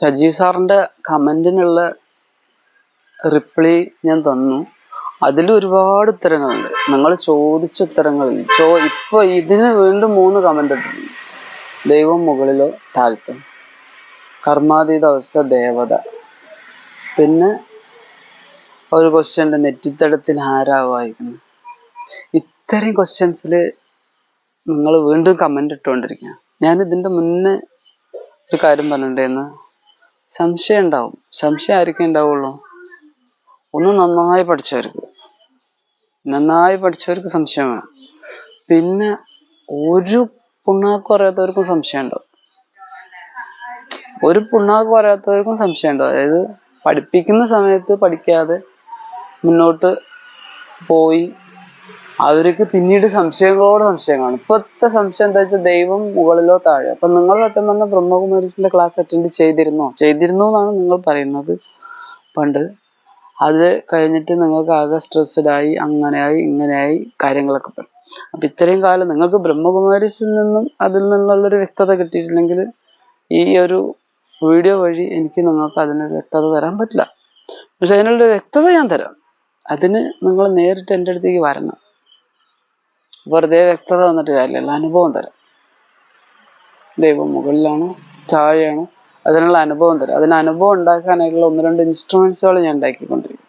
സജീവ് സാറിന്റെ കമന്റിനുള്ള റിപ്ലൈ ഞാൻ തന്നു. അതിൽ ഒരുപാട് ഉത്തരങ്ങളുണ്ട്. നിങ്ങൾ ചോദിച്ച ഉത്തരങ്ങളിൽ ഇപ്പൊ ഇതിന് വീണ്ടും 3 കമന്റ് ഇട്ടിട്ടുണ്ട്. ദൈവം മുകളിലോ താഴ്ത്തോ, കർമാതീത അവസ്ഥ, ദേവത. പിന്നെ ഒരു ക്വസ്റ്റ്യൻ ഉണ്ട്, നെറ്റിത്തടത്തിൽ ആരാ വായിക്കുന്നത്. ഇത്രയും ക്വസ്റ്റ്യൻസിൽ നിങ്ങൾ വീണ്ടും കമന്റ് ഇട്ടുകൊണ്ടിരിക്കുക. ഞാൻ ഇതിന്റെ മുന്നേ ഒരു കാര്യം പറഞ്ഞിട്ടുണ്ടായിരുന്നു, സംശയം ഉണ്ടാവും. സംശയം ആർക്കും ഉണ്ടാവുള്ളൂ? ഒന്ന് നന്നായി പഠിച്ചവർക്ക് സംശയം വേണം. പിന്നെ ഒരു പുണ്ണാക്കും അറിയാത്തവർക്കും സംശയം ഉണ്ടാവും. അതായത് പഠിപ്പിക്കുന്ന സമയത്ത് പഠിക്കാതെ മുന്നോട്ട് പോയി അവർക്ക് പിന്നീട് സംശയങ്ങളോട് സംശയം കാണും. ഇപ്പോഴത്തെ സംശയം എന്താ വെച്ചാൽ ദൈവം മുകളിലോ താഴെ. അപ്പൊ നിങ്ങൾ സത്യം പറഞ്ഞ ബ്രഹ്മകുമാരീസിന്റെ ക്ലാസ് അറ്റൻഡ് ചെയ്തിരുന്നു എന്നാണ് നിങ്ങൾ പറയുന്നത് പണ്ട്. അത് കഴിഞ്ഞിട്ട് നിങ്ങൾക്ക് ആകെ സ്ട്രെസ്ഡ് ആയി, അങ്ങനെയായി ഇങ്ങനെയായി കാര്യങ്ങളൊക്കെ പറയും. അപ്പൊ ഇത്രയും കാലം നിങ്ങൾക്ക് ബ്രഹ്മകുമാരീസിൽ നിന്നും അതിൽ നിന്നുള്ളൊരു വ്യക്തത കിട്ടിയിട്ടില്ലെങ്കിൽ ഈ ഒരു വീഡിയോ വഴി എനിക്ക് നിങ്ങൾക്ക് അതിനൊരു വ്യക്തത തരാൻ പറ്റില്ല. പക്ഷെ അതിനുള്ള വ്യക്തത ഞാൻ തരാം. അതിന് നിങ്ങൾ നേരിട്ട് എൻ്റെ അടുത്തേക്ക് വരണം. വെറുതെ വ്യക്തത വന്നിട്ട് കാര്യമില്ല, അനുഭവം തരാം. ദൈവം മുകളിലാണോ താഴെയാണോ അതിനുള്ള അനുഭവം തരാം. അതിന് അനുഭവം ഉണ്ടാക്കാനായിട്ടുള്ള 1-2 ഇൻസ്ട്രുമെന്റ്സുകൾ ഞാൻ ഉണ്ടാക്കിക്കൊണ്ടിരിക്കും.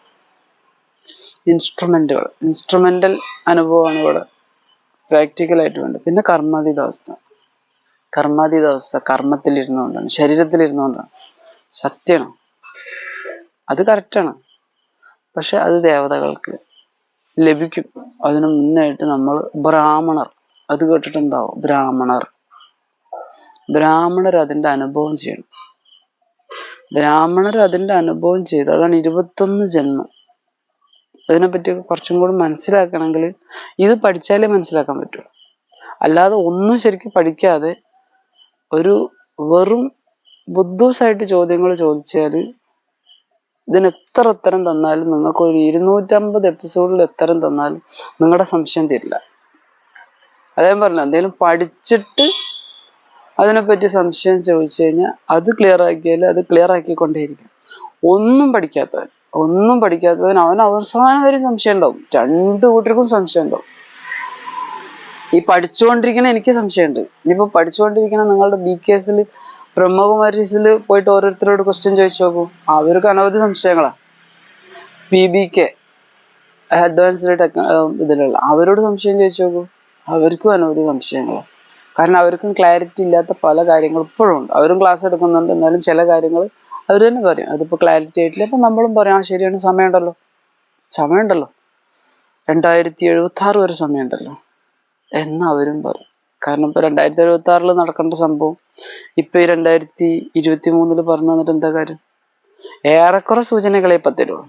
ഇൻസ്ട്രുമെന്റൽ അനുഭവമാണ് ഇവിടെ പ്രാക്ടിക്കലായിട്ട് വേണ്ടത്. പിന്നെ കർമ്മതീതാവസ്ഥ കർമ്മത്തിലിരുന്നുകൊണ്ടാണ്, ശരീരത്തിലിരുന്നുകൊണ്ടാണ്. സത്യമാണ്, അത് കറക്റ്റാണ്. പക്ഷെ അത് ദേവതകൾക്ക് ലഭിക്കും. അതിനു മുന്നായിട്ട് നമ്മൾ ബ്രാഹ്മണർ, അത് കേട്ടിട്ടുണ്ടാവും, ബ്രാഹ്മണർ അതിന്റെ അനുഭവം ചെയ്യണം. ചെയ്ത് അതാണ് 21 ജന്മം. അതിനെപ്പറ്റി കുറച്ചും കൂടി മനസ്സിലാക്കണമെങ്കിൽ ഇത് പഠിച്ചാലേ മനസ്സിലാക്കാൻ പറ്റുള്ളൂ. അല്ലാതെ ഒന്നും ശരിക്കും പഠിക്കാതെ ഒരു വെറും ബുദ്ധൂസായിട്ട് ചോദ്യങ്ങൾ ചോദിച്ചാൽ ഇതിന് എത്ര ഉത്തരം തന്നാലും, നിങ്ങൾക്ക് ഒരു 250 എപ്പിസോഡിൽ ഉത്തരം തന്നാലും നിങ്ങളുടെ സംശയം തീരില്ല. അതേ പറഞ്ഞ എന്തെങ്കിലും പഠിച്ചിട്ട് അതിനെപ്പറ്റി സംശയം ചോദിച്ചു കഴിഞ്ഞാൽ അത് ക്ലിയർ ആക്കിക്കൊണ്ടേയിരിക്കും. ഒന്നും പഠിക്കാത്തവൻ അവൻ അവസാനം വരെ സംശയം ഉണ്ടാവും. 2 കൂട്ടർക്കും സംശയം ഉണ്ടാവും. ഈ പഠിച്ചുകൊണ്ടിരിക്കണ എനിക്ക് സംശയമുണ്ട്. ഇനിയിപ്പോ പഠിച്ചുകൊണ്ടിരിക്കണ നിങ്ങളുടെ BKSൽ ബ്രഹ്മകുമാരീസിൽ പോയിട്ട് ഓരോരുത്തരോട് ക്വസ്റ്റ്യൻ ചോദിച്ചു നോക്കൂ. അവർക്ക് അനവധി സംശയങ്ങളാ. PBK അഡ്വാൻസ്ഡ് ഇതിലുള്ള അവരോട് സംശയം ചോദിച്ചു നോക്കൂ. അവർക്കും അനവധി സംശയങ്ങളാണ്. കാരണം അവർക്കും ക്ലാരിറ്റി ഇല്ലാത്ത പല കാര്യങ്ങളും ഇപ്പോഴും ഉണ്ട്. അവരും ക്ലാസ് എടുക്കുന്നുണ്ട്, എന്നാലും ചില കാര്യങ്ങൾ അവർ തന്നെ പറയും അതിപ്പോ ക്ലാരിറ്റി ആയിട്ടില്ല. അപ്പൊ നമ്മളും പറയാം ആ ശരിയാണ്, സമയമുണ്ടല്ലോ 2076 വരെ സമയമുണ്ടല്ലോ എന്ന് അവരും പറയും. കാരണം ഇപ്പൊ 2076 നടക്കേണ്ട സംഭവം ഇപ്പൊ ഈ 2023 പറഞ്ഞു തന്നിട്ട് എന്താ കാര്യം? ഏറെക്കുറെ സൂചനകളെ ഇപ്പൊ തരുള്ളൂ.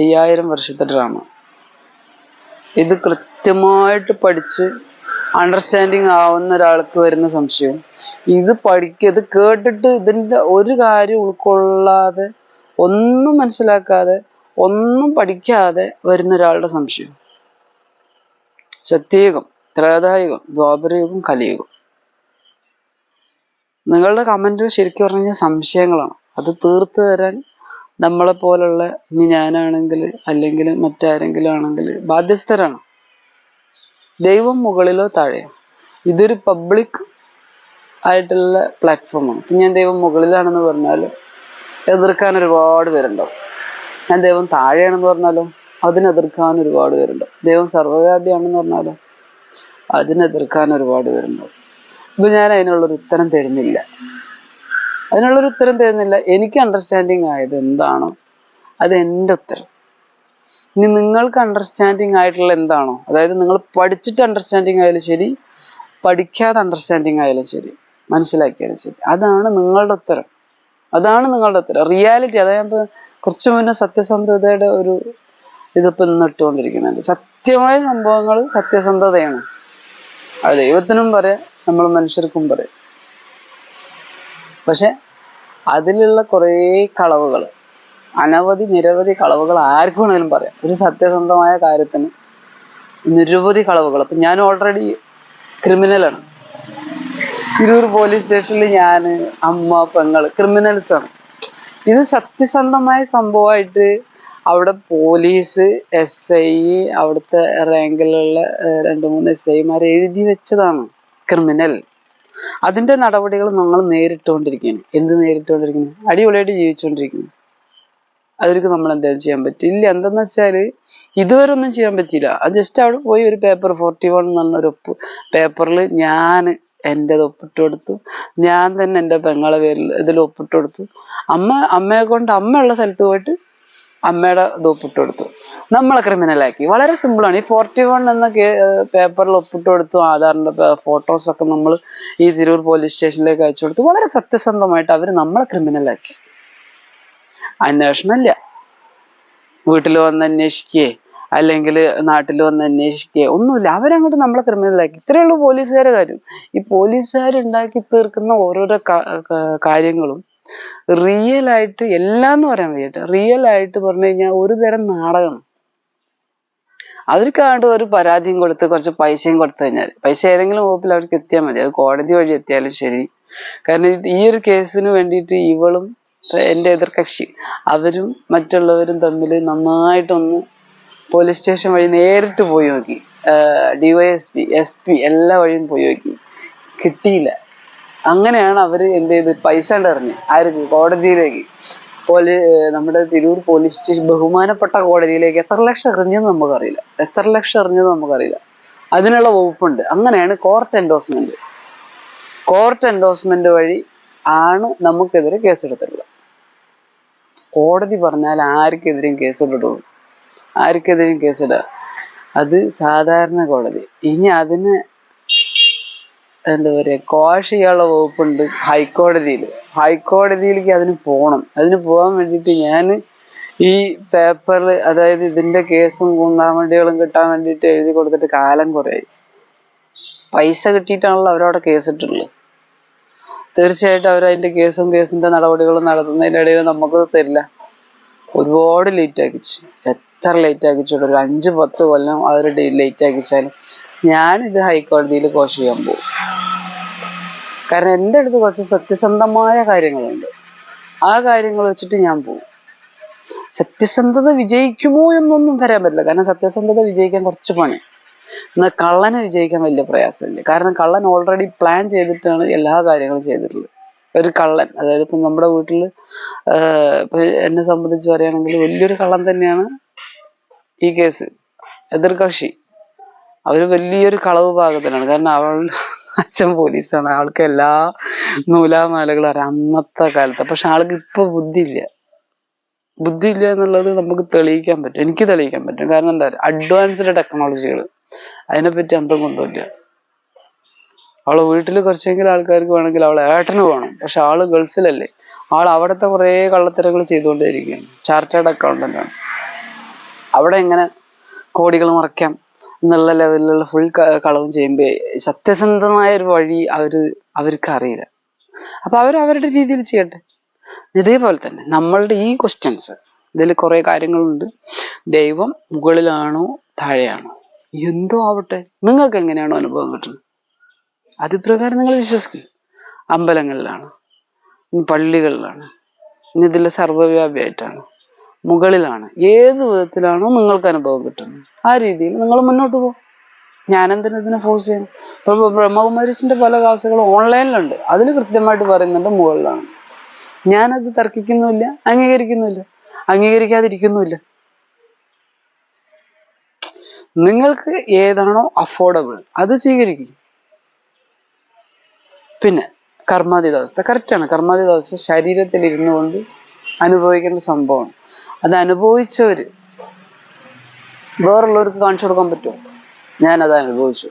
5000 വർഷത്തെ ഡ്രാമ. ഇത് കൃത്യമായിട്ട് പഠിച്ച് അണ്ടർസ്റ്റാൻഡിങ് ആവുന്ന ഒരാൾക്ക് വരുന്ന സംശയം, ഇത് കേട്ടിട്ട് ഇതിന്റെ ഒരു കാര്യം ഉൾക്കൊള്ളാതെ, ഒന്നും മനസ്സിലാക്കാതെ, ഒന്നും പഠിക്കാതെ വരുന്ന ഒരാളുടെ സംശയം. സത്യയുഗം, ത്രേതായുഗം, ദ്വാപരയുഗം, കലിയുഗം. നിങ്ങളുടെ കമന്റ് ശരിക്കും പറഞ്ഞു കഴിഞ്ഞാൽ സംശയങ്ങളാണ്. അത് തീർത്തു തരാൻ നമ്മളെ പോലുള്ള, ഇനി ഞാനാണെങ്കിൽ അല്ലെങ്കിൽ മറ്റാരെങ്കിലും ആണെങ്കിൽ ബാധ്യസ്ഥരാണ്. ദൈവം മുകളിലോ താഴെയോ, ഇതൊരു പബ്ലിക് ആയിട്ടുള്ള പ്ലാറ്റ്ഫോമാണ്. ഇപ്പം ഞാൻ ദൈവം മുകളിലാണെന്ന് പറഞ്ഞാലും എതിർക്കാൻ ഒരുപാട് പേരുണ്ടാവും. ഞാൻ ദൈവം താഴെയാണെന്ന് പറഞ്ഞാലോ അതിനെതിർക്കാൻ ഒരുപാട് പേരുണ്ടാവും. ദൈവം സർവ്വവ്യാപിയാണെന്ന് പറഞ്ഞാലോ അതിനെതിർക്കാൻ ഒരുപാട് പേരുണ്ടാവും. ഇപ്പൊ ഞാൻ അതിനുള്ളൊരു ഉത്തരം തരുന്നില്ല. എനിക്ക് അണ്ടർസ്റ്റാൻഡിങ് ആയത് എന്താണോ അത് എൻ്റെ ഉത്തരം. ഇനി നിങ്ങൾക്ക് അണ്ടർസ്റ്റാൻഡിങ് ആയിട്ടുള്ള എന്താണോ, അതായത് നിങ്ങൾ പഠിച്ചിട്ട് അണ്ടർസ്റ്റാൻഡിങ് ആയാലും ശരി, പഠിക്കാതെ അണ്ടർസ്റ്റാൻഡിങ് ആയാലും ശരി, മനസ്സിലാക്കിയാലും ശരി, അതാണ് നിങ്ങളുടെ ഉത്തരം. റിയാലിറ്റി. അതായത് കുറച്ചു മുന്നേ സത്യസന്ധതയുടെ ഒരു ഇതിപ്പോ ഇന്ന് ഇട്ടുകൊണ്ടിരിക്കുന്നുണ്ട്. സത്യമായ സംഭവങ്ങൾ സത്യസന്ധതയാണ്. അത് ദൈവത്തിനും പറയാം, നമ്മൾ മനുഷ്യർക്കും പറയാം. പക്ഷെ അതിലുള്ള കുറേ കളവുകൾ, നിരവധി കളവുകൾ ആർക്കും വേണമെങ്കിലും പറയാം. ഒരു സത്യസന്ധമായ കാര്യത്തിന് നിരവധി കളവുകൾ. അപ്പൊ ഞാൻ ഓൾറെഡി ക്രിമിനലാണ്. തിരൂർ പോലീസ് സ്റ്റേഷനിൽ ഞാന്, അമ്മ, പെങ്ങള് ക്രിമിനൽസ് ആണ്. ഇത് സത്യസന്ധമായ സംഭവമായിട്ട് അവിടെ പോലീസ്, SI, അവിടുത്തെ റാങ്കിലുള്ള 2-3 SIമാരെ എഴുതി വെച്ചതാണ് ക്രിമിനൽ. അതിന്റെ നടപടികൾ നമ്മൾ നേരിട്ടുകൊണ്ടിരിക്കുകയാണ്. എന്ത് നേരിട്ടുകൊണ്ടിരിക്കുന്നു? അടിപൊളിയായിട്ട് ജീവിച്ചുകൊണ്ടിരിക്കുന്നു. അവർക്ക് നമ്മൾ എന്തായാലും ചെയ്യാൻ പറ്റില്ല. എന്തെന്ന് വെച്ചാല് ഇതുവരെ ഒന്നും ചെയ്യാൻ പറ്റിയില്ല. അത് ജസ്റ്റ് അവിടെ പോയി ഒരു പേപ്പർ 41 എന്ന് പറഞ്ഞൊരു പേപ്പറിൽ ഞാൻ എൻ്റെത് ഒപ്പിട്ട് കൊടുത്തു. ഞാൻ തന്നെ എൻ്റെ പെങ്ങളെ പേരിൽ ഇതിൽ ഒപ്പിട്ട് കൊടുത്തു. അമ്മയെ കൊണ്ട് അമ്മയുള്ള സ്ഥലത്ത് പോയിട്ട് അമ്മയുടെ ഇത് ഒപ്പിട്ട് കൊടുത്തു. നമ്മളെ ക്രിമിനലാക്കി. വളരെ സിമ്പിളാണ്. ഈ 41 എന്ന പേപ്പറിൽ ഒപ്പിട്ട് കൊടുത്തു. ആധാറിന്റെ ഫോട്ടോസൊക്കെ നമ്മൾ ഈ തിരൂർ പോലീസ് സ്റ്റേഷനിലേക്ക് അയച്ചു കൊടുത്തു. വളരെ സത്യസന്ധമായിട്ട് അവർ നമ്മളെ ക്രിമിനലാക്കി. അന്വേഷണമില്ല. വീട്ടിൽ വന്ന് അന്വേഷിക്കേ അല്ലെങ്കിൽ നാട്ടിൽ വന്ന് അന്വേഷിക്കേ ഒന്നുമില്ല. അവരങ്ങോട്ട് നമ്മളെ ക്രിമിനലാക്കി. ഇത്രയേ ഉള്ളൂ പോലീസുകാരെ കാര്യം. ഈ പോലീസുകാരുണ്ടാക്കി തീർക്കുന്ന ഓരോരോ കാര്യങ്ങളും റിയൽ ആയിട്ട് എല്ലാം എന്ന് പറയാൻ വയ്യട്ടെ, റിയൽ ആയിട്ട് പറഞ്ഞു കഴിഞ്ഞാൽ ഒരു തരം നാടകമാണ്. അവർക്കാണ്ട് ഒരു പരാതിയും കൊടുത്ത് കുറച്ച് പൈസയും കൊടുത്തു കഴിഞ്ഞാൽ, പൈസ ഏതെങ്കിലും വകുപ്പിൽ അവർക്ക് എത്തിയാൽ മതി. അത് കോടതി വഴി എത്തിയാലും ശരി. കാരണം ഈ ഒരു കേസിന് വേണ്ടിയിട്ട് ഇവളും എൻ്റെ എതിർകക്ഷി അവരും മറ്റുള്ളവരും തമ്മിൽ നന്നായിട്ടൊന്ന് പോലീസ് സ്റ്റേഷൻ വഴി നേരിട്ട് പോയി നോക്കി. DYSP, SP എല്ലാ വഴിയും പോയി നോക്കി. കിട്ടിയില്ല. അങ്ങനെയാണ് അവർ എന്ത് ചെയ്ത് പൈസ എറിഞ്ഞ് ആർക്ക്? കോടതിയിലേക്ക്. നമ്മുടെ തിരൂർ പോലീസ് സ്റ്റേഷൻ ബഹുമാനപ്പെട്ട കോടതിയിലേക്ക് എത്ര ലക്ഷം എറിഞ്ഞെന്ന് നമുക്കറിയില്ല. എത്ര ലക്ഷം എറിഞ്ഞെന്ന് നമുക്കറിയില്ല. അതിനുള്ള വകുപ്പുണ്ട്. അങ്ങനെയാണ് കോർട്ട് എൻഡോഴ്സ്മെന്റ് വഴി ആണ് നമുക്കെതിരെ കേസെടുത്തിട്ടുള്ളത്. കോടതി പറഞ്ഞാൽ ആർക്കെതിരെയും കേസിടുള്ളൂ. ആർക്കെതിരെയും കേസിടുക അത് സാധാരണ കോടതി. ഇനി അതിന് എന്താ പറയുക, ക്വാഷ് ചെയ്യാനുള്ള വകുപ്പുണ്ട് ഹൈക്കോടതിയിലേക്ക് അതിന് പോകണം. അതിന് പോകാൻ വേണ്ടിയിട്ട് ഞാൻ ഈ പേപ്പറിൽ, അതായത് ഇതിന്റെ കേസും ഗുണ്ടാവണ്ടികളും കിട്ടാൻ വേണ്ടിയിട്ട് എഴുതി കൊടുത്തിട്ട് കാലം കുറയായി. പൈസ കിട്ടിയിട്ടാണല്ലോ അവരവിടെ കേസിട്ടുള്ളത്. തീർച്ചയായിട്ടും അവർ അതിന്റെ കേസിന്റെ നടപടികളും നടത്തുന്നതിൻ്റെ ഇടയിൽ നമുക്ക് തരില്ല. ഒരുപാട് ലേറ്റ് ആക്കിച്ചു. എത്ര ലേറ്റ് ആക്കിച്ചോട്ടെ, ഒരു 5-10 കൊല്ലം അവർ ലേറ്റ് ആക്കിച്ചാലും ഞാനിത് ഹൈക്കോടതിയിൽ കോഷ് ചെയ്യാൻ പോകും. കാരണം എൻ്റെ അടുത്ത് കുറച്ച് സത്യസന്ധമായ കാര്യങ്ങളുണ്ട്. ആ കാര്യങ്ങൾ വെച്ചിട്ട് ഞാൻ പോകും. സത്യസന്ധത വിജയിക്കുമോ എന്നൊന്നും പറയാൻ പറ്റില്ല. കാരണം സത്യസന്ധത വിജയിക്കാൻ കുറച്ച് പണി. എന്നാൽ കള്ളനെ വിജയിക്കാൻ വലിയ പ്രയാസമില്ല. കാരണം കള്ളൻ ഓൾറെഡി പ്ലാൻ ചെയ്തിട്ടാണ് എല്ലാ കാര്യങ്ങളും ചെയ്തിട്ടുള്ളത്. ഒരു കള്ളൻ, അതായത് ഇപ്പം നമ്മുടെ വീട്ടിൽ ഇപ്പൊ എന്നെ സംബന്ധിച്ച് പറയുകയാണെങ്കിൽ വലിയൊരു കള്ളൻ തന്നെയാണ് ഈ കേസ്. എതിർകക്ഷി അവര് വലിയൊരു കളവ് പാകത്തിലാണ്. കാരണം അച്ഛൻ പോലീസാണ്. ആൾക്ക് എല്ലാ നൂലാമാലകളും അറിയാം അന്നത്തെ കാലത്ത്. പക്ഷെ ആൾക്ക് ഇപ്പൊ ബുദ്ധിയില്ല എന്നുള്ളത് നമുക്ക് തെളിയിക്കാൻ പറ്റും. എനിക്ക് തെളിയിക്കാൻ പറ്റും. കാരണം എന്താ പറയുക, അഡ്വാൻസ്ഡ് ടെക്നോളജികൾ, അതിനെപ്പറ്റി അന്തം കൊണ്ടുമില്ല. അവളെ വീട്ടിൽ കുറച്ചെങ്കിലും ആൾക്കാർക്ക് വേണമെങ്കിൽ അവളെ ഏട്ടന് വേണം. പക്ഷെ ആള് ഗൾഫിലല്ലേ. അവിടുത്തെ കുറേ കള്ളത്തരങ്ങൾ ചെയ്തുകൊണ്ടേയിരിക്കുകയാണ്. ചാർട്ടേഡ് അക്കൗണ്ടന്റ് ആണ്. അവിടെ എങ്ങനെ കോടികൾ മറിക്കാം എന്നുള്ള ലെവലിലുള്ള ഫുൾ കളവും ചെയ്യുമ്പോൾ സത്യസന്ധമായ ഒരു വഴി അവർക്ക് അറിയില്ല. അപ്പൊ അവരുടെ രീതിയിൽ ചെയ്യട്ടെ. ഇതേപോലെ തന്നെ നമ്മളുടെ ഈ ക്വസ്റ്റ്യൻസ്, ഇതിൽ കുറെ കാര്യങ്ങളുണ്ട്. ദൈവം മുകളിലാണോ താഴെയാണോ എന്തോ ആവട്ടെ, നിങ്ങൾക്ക് എങ്ങനെയാണോ അനുഭവം കിട്ടുന്നത് അതുപ്രകാരം നിങ്ങൾ വിശ്വസിക്കുക. അമ്പലങ്ങളിലാണ്, പള്ളികളിലാണ്, ഇനി ഇതിൽ സർവ്വവ്യാപിയായിട്ടാണ്, മുകളിലാണ്, ഏത് വിധത്തിലാണോ നിങ്ങൾക്ക് അനുഭവം കിട്ടുന്നത് ആ രീതിയിൽ നിങ്ങൾ മുന്നോട്ട് പോകും. ഞാനെന്തിനാ ഇതിനെ ഫോഴ്സ് ചെയ്യണം? ഇപ്പൊ ബ്രഹ്മകുമാരീസിന്റെ പല ക്ലാസ്സുകളും ഓൺലൈനിലുണ്ട്. അതിൽ കൃത്യമായിട്ട് പറയുന്നുണ്ട് മുകളിലാണ്. ഞാനത് തർക്കിക്കുന്നുമില്ല, അംഗീകരിക്കാതിരിക്കുന്നുമില്ല. നിങ്ങൾക്ക് ഏതാണോ അഫോർഡബിൾ അത് സ്വീകരിക്കും. പിന്നെ കർമാതീതാവസ്ഥ കറക്റ്റാണ്. കർമാതീതാവസ്ഥ ശരീരത്തിൽ ഇരുന്നു കൊണ്ട് അനുഭവിക്കേണ്ട സംഭവമാണ്. അത് അനുഭവിച്ചവര് വേറുള്ളവർക്ക് കാണിച്ചു കൊടുക്കാൻ പറ്റുമോ? ഞാനത് അനുഭവിച്ചു,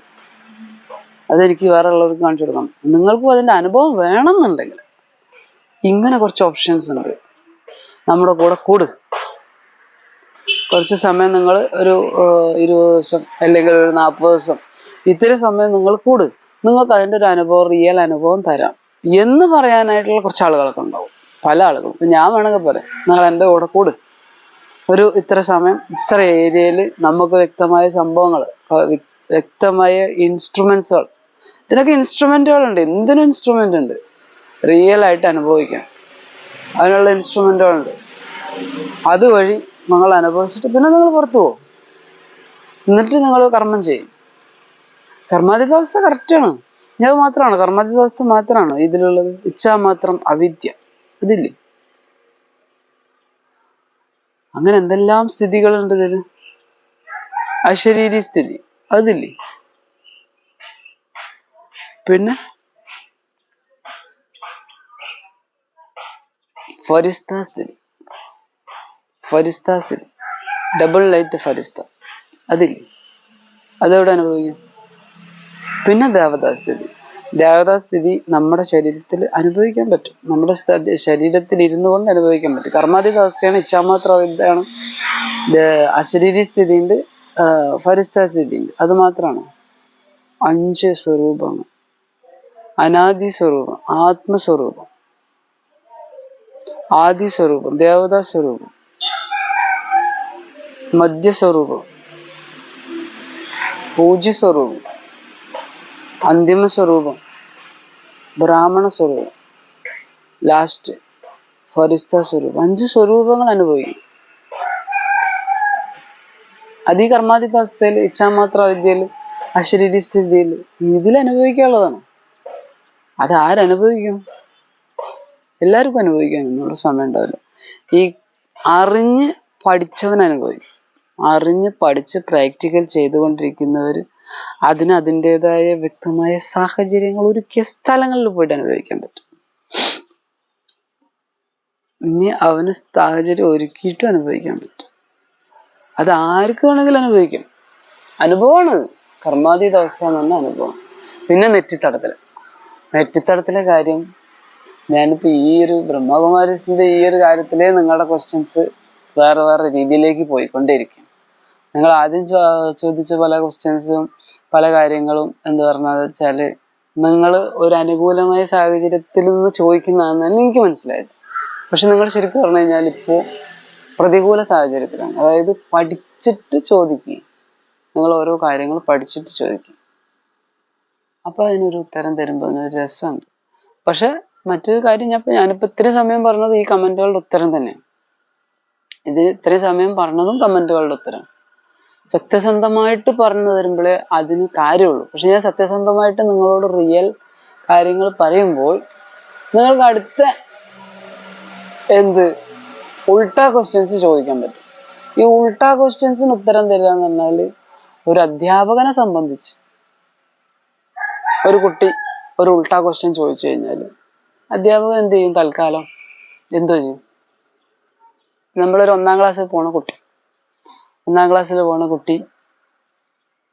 അതെനിക്ക് വേറെയുള്ളവർക്ക് കാണിച്ചു കൊടുക്കാം. നിങ്ങൾക്കും അതിൻ്റെ അനുഭവം വേണമെന്നുണ്ടെങ്കിൽ ഇങ്ങനെ കുറച്ച് ഓപ്ഷൻസ് ഉണ്ട്. നമ്മുടെ കൂടെ കുറച്ച് സമയം നിങ്ങൾ ഒരു 20 ദിവസം അല്ലെങ്കിൽ ഒരു 40 ദിവസം ഇത്രയും സമയം നിങ്ങൾ നിങ്ങൾക്ക് അതിൻ്റെ ഒരു അനുഭവം, റിയൽ അനുഭവം തരാം എന്ന് പറയാനായിട്ടുള്ള കുറച്ച് ആളുകളൊക്കെ ഉണ്ടാവും. പല ആളുകളും. ഇപ്പം ഞാൻ വേണമെങ്കിൽ പറയാം, നിങ്ങൾ എൻ്റെ കൂടെ ഒരു ഇത്ര സമയം ഇത്ര ഏരിയയിൽ നമുക്ക് വ്യക്തമായ സംഭവങ്ങൾ, വ്യക്തമായ ഇൻസ്ട്രുമെന്റ്സുകൾ ഇതിനൊക്കെ ഇൻസ്ട്രുമെന്റുകളുണ്ട്, എന്തിനും ഇൻസ്ട്രുമെന്റ് ഉണ്ട്. റിയൽ ആയിട്ട് അനുഭവിക്കാം, അതിനുള്ള ഇൻസ്ട്രുമെന്റുകളുണ്ട്. അതുവഴി നിങ്ങൾ അനുഭവിച്ചിട്ട് പിന്നെ നിങ്ങൾ പുറത്തു പോകും. എന്നിട്ട് നിങ്ങൾ കർമ്മം ചെയ്യും. കർമാതീതാവസ്ഥ കറക്റ്റാണ്. അത് മാത്രമാണ്, കർമാതീതാവസ്ഥ മാത്രമാണ് ഇതിലുള്ളത്. ഇച്ഛാമാത്രം അവിദ്യ ഇതില്ലേ. അങ്ങനെ എന്തെല്ലാം സ്ഥിതികളുണ്ട് ഇതില്. അശരീരി സ്ഥിതി അതില്ലേ. പിന്നെ ഫരിസ്ഥാസ്ഥിതി, ഫരിസ്ഥാസ്ഥിതി ഡബിൾ ലൈറ്റ് ഫരിസ്ഥ അതില്ലേ, അതെവിടെ അനുഭവിക്കും. പിന്നെ ദേവതാസ്ഥിതി. ദേവതാസ്ഥിതി നമ്മുടെ ശരീരത്തിൽ അനുഭവിക്കാൻ പറ്റും, നമ്മുടെ ശരീരത്തിൽ ഇരുന്നു കൊണ്ട് അനുഭവിക്കാൻ പറ്റും. കർമാതീത അവസ്ഥയാണ്, ഇച്ഛാമാത്ര അവിദ്യയാണ്. അശരീരി സ്ഥിതി ഉണ്ട്, ഫരിസ്ഥാസ്ഥിതി ഉണ്ട്. അത് മാത്രമാണ് 5 സ്വരൂപങ്ങൾ. അനാദി സ്വരൂപം, ആത്മസ്വരൂപം, ആദി സ്വരൂപം, ദേവതാ സ്വരൂപം, മധ്യസ്വരൂപം, പൂജ്യസ്വരൂപം, അന്തിമ സ്വരൂപം, ബ്രാഹ്മണ സ്വരൂപം, ലാസ്റ്റ് ഫരിസ്ഥ സ്വരൂപം. 5 സ്വരൂപങ്ങൾ അനുഭവിക്കും. അത് ഈ കർമാതീത അവസ്ഥയിൽ, ഇച്ഛാമാത്ര വിദ്യയിൽ, അശരീരി സ്ഥിതിയിൽ ഇതിൽ അനുഭവിക്കാനുള്ളതാണ്. അത് ആരനുഭവിക്കും? എല്ലാവർക്കും അനുഭവിക്കാൻ എന്നുള്ള സമയം ഉണ്ടാവില്ല. ഈ അറിഞ്ഞ് പഠിച്ചവൻ അനുഭവിക്കും. അറിഞ്ഞ് പഠിച്ച് പ്രാക്ടിക്കൽ ചെയ്തുകൊണ്ടിരിക്കുന്നവർ അതിന് അതിൻ്റെതായ വ്യക്തമായ സാഹചര്യങ്ങൾ ഒരുക്കിയ സ്ഥലങ്ങളിൽ പോയിട്ട് അനുഭവിക്കാൻ പറ്റും. ഇനി അവന് സാഹചര്യം ഒരുക്കിയിട്ടും അനുഭവിക്കാൻ പറ്റും. അത് ആർക്ക് വേണമെങ്കിലും അനുഭവിക്കാം. അനുഭവമാണ് കർമാതീത അവസ്ഥ എന്ന് പറഞ്ഞ അനുഭവം. പിന്നെ നെറ്റിത്തടത്തിലെ കാര്യം ഞാനിപ്പോ ഈ ഒരു ബ്രഹ്മകുമാരീസിന്റെ ഈ ഒരു കാര്യത്തിലേ നിങ്ങളുടെ ക്വസ്റ്റ്യൻസ് വേറെ വേറെ രീതിയിലേക്ക് പോയിക്കൊണ്ടേയിരിക്കും. നിങ്ങൾ ആദ്യം ചോദിച്ച പല ക്വസ്റ്റ്യൻസും പല കാര്യങ്ങളും എന്ത് പറഞ്ഞാൽ വെച്ചാല് നിങ്ങൾ ഒരു അനുകൂലമായ സാഹചര്യത്തിൽ നിന്ന് ചോദിക്കുന്നതാണെന്ന് തന്നെ എനിക്ക് മനസ്സിലായത്. പക്ഷെ നിങ്ങൾ ശരിക്കും പറഞ്ഞു കഴിഞ്ഞാൽ ഇപ്പോൾ പ്രതികൂല സാഹചര്യത്തിലാണ്. അതായത് പഠിച്ചിട്ട് ചോദിക്കുക, നിങ്ങൾ ഓരോ കാര്യങ്ങൾ പഠിച്ചിട്ട് ചോദിക്കും. അപ്പൊ അതിനൊരു ഉത്തരം തരുമ്പോൾ അതിനൊരു രസമുണ്ട്. പക്ഷെ മറ്റൊരു കാര്യം, ഞാനിപ്പോ ഇത്രയും സമയം പറഞ്ഞത് ഈ കമന്റുകളുടെ ഉത്തരം തന്നെയാണ്. ഇത് ഇത്രയും സമയം പറഞ്ഞതും കമന്റുകളുടെ ഉത്തരം. സത്യസന്ധമായിട്ട് പറഞ്ഞു തരുമ്പോഴേ അതിന് കാര്യമുള്ളൂ. പക്ഷെ ഞാൻ സത്യസന്ധമായിട്ട് നിങ്ങളോട് റിയൽ കാര്യങ്ങൾ പറയുമ്പോൾ നിങ്ങൾക്ക് അടുത്ത ഉൾട്ടാ ക്വസ്റ്റ്യൻസ് ചോദിക്കാൻ പറ്റും. ഈ ഉൾട്ടാ ക്വസ്റ്റ്യൻസിന് ഉത്തരം തരിക എന്ന് പറഞ്ഞാൽ ഒരു അധ്യാപകനെ സംബന്ധിച്ച് ഒരു കുട്ടി ഒരു ഉൾട്ടാ ക്വസ്റ്റ്യൻ ചോദിച്ചു കഴിഞ്ഞാൽ അധ്യാപകൻ എന്ത് ചെയ്യും? തൽക്കാലം എന്തോ ചെയ്യും? നമ്മളൊരു 1ാം ക്ലാസ്സിൽ പോണ കുട്ടി, 1ാം ക്ലാസ്സിൽ പോണ കുട്ടി